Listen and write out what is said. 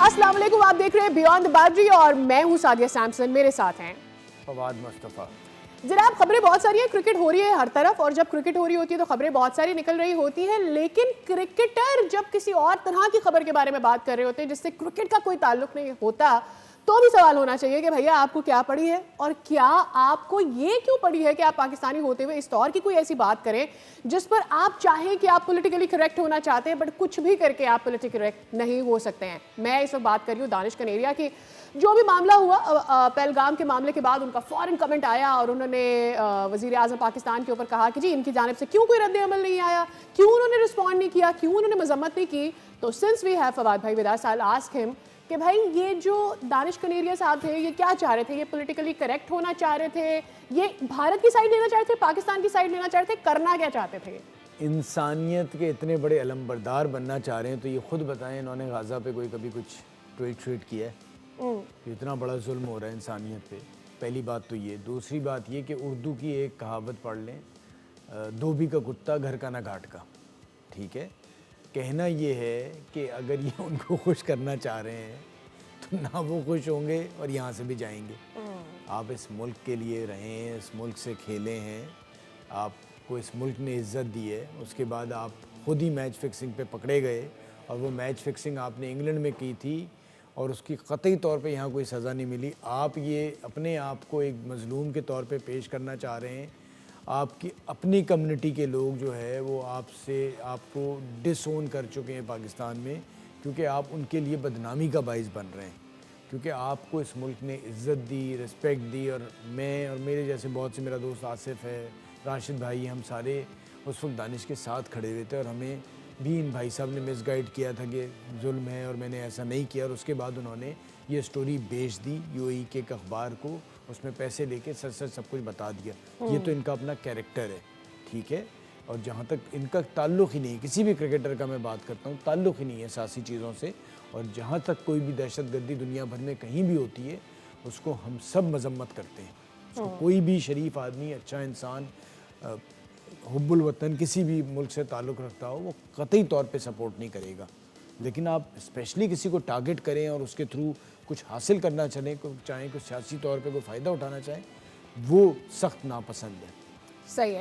अस्सलाम वालेकुम, आप देख रहे हैं बियॉन्ड द बाउंड्री और मैं हूं सादिया सैमसन। मेरे साथ हैं फवाद मुस्तफ़ा। जनाब, खबरें बहुत सारी हैं, क्रिकेट हो रही है हर तरफ और जब क्रिकेट हो रही होती है तो खबरें बहुत सारी निकल रही होती हैं, लेकिन क्रिकेटर जब किसी और तरह की खबर के बारे में बात कर रहे होते हैं जिससे क्रिकेट का कोई ताल्लुक नहीं होता, तो भी सवाल होना चाहिए कि भैया आपको क्या पड़ी है और क्या आपको ये क्यों पड़ी है कि आप पाकिस्तानी होते हुए इस दौर की कोई ऐसी बात करें जिस पर आप चाहें कि आप पॉलिटिकली करेक्ट होना चाहते हैं, बट कुछ भी करके आप पॉलिटिकली करेक्ट नहीं हो सकते हैं। मैं इस वक्त बात कर रही हूँ दानिश कनेरिया की। जो भी मामला हुआ पहलगाम के मामले के बाद उनका फौरन कमेंट आया और उन्होंने वजीर आजम पाकिस्तान के ऊपर कहा कि जी इनकी जानिब से क्यों कोई रद्द अमल नहीं आया, क्यों उन्होंने रिस्पॉन्ड नहीं किया, क्यों उन्होंने मजम्मत नहीं की। तो सिंस वी हैव फवाद भाई with us, I will ask him कि भाई ये जो दानिश कनेरिया साहब थे ये क्या चाह रहे थे? ये पॉलिटिकली करेक्ट होना चाह रहे थे, ये भारत की साइड लेना चाह रहे थे, पाकिस्तान की साइड लेना चाह रहे थे, करना क्या चाहते थे? इंसानियत के इतने बड़े अलमबरदार बनना चाह रहे हैं तो ये खुद बताएं इन्होंने गाज़ा पे कोई कभी कुछ ट्वीट किया है? इतना बड़ा जुल्म हो रहा है इंसानियत पे। पहली बात तो ये। दूसरी बात ये कि उर्दू की एक कहावत पढ़ लें, धोबी का कुत्ता घर का ना घाट का। ठीक है, कहना ये है कि अगर ये उनको खुश करना चाह रहे हैं तो ना वो खुश होंगे और यहाँ से भी जाएंगे। आप इस मुल्क के लिए रहें, इस मुल्क से खेले हैं, आपको इस मुल्क ने इज़्ज़त दी है, उसके बाद आप खुद ही मैच फिक्सिंग पे पकड़े गए और वो मैच फिक्सिंग आपने इंग्लैंड में की थी और उसकी क़तई तौर पे यहाँ कोई सज़ा नहीं मिली। आप ये अपने आप को एक मज़लूम के तौर पे पेश करना चाह रहे हैं। आपकी अपनी कम्युनिटी के लोग जो है वो आपको डिसओन कर चुके हैं पाकिस्तान में, क्योंकि आप उनके लिए बदनामी का बाइस बन रहे हैं। क्योंकि आपको इस मुल्क ने इज़्ज़त दी, रिस्पेक्ट दी, और मैं और मेरे जैसे बहुत से, मेरा दोस्त आसिफ है, राशिद भाई, हम सारे उस वक्त दानिश के साथ खड़े हुए थे और हमें भी इन भाई साहब ने मिसगाइड किया था कि जुल्म है और मैंने ऐसा नहीं किया, और उसके बाद उन्होंने ये स्टोरी बेच दी यूएई के एक अखबार को, उसमें पैसे लेके सच सच सब कुछ बता दिया। ये तो इनका अपना कैरेक्टर है, ठीक है। और जहाँ तक इनका ताल्लुक़ ही नहीं, किसी भी क्रिकेटर का मैं बात करता हूँ, ताल्लुक़ ही नहीं है सियासी चीज़ों से। और जहाँ तक कोई भी दहशतगर्दी दुनिया भर में कहीं भी होती है उसको हम सब मजम्मत करते हैं। उसको कोई भी शरीफ आदमी, अच्छा इंसान, हुब्बुल वतन किसी भी मुल्क से ताल्लुक़ रखता हो, वो कतई तौर पे सपोर्ट नहीं करेगा। लेकिन आप स्पेशली किसी को टारगेट करें और उसके थ्रू कुछ हासिल करना चाहें, कुछ सियासी तौर पे कोई फ़ायदा उठाना चाहें, वो सख्त नापसंद है। सही है।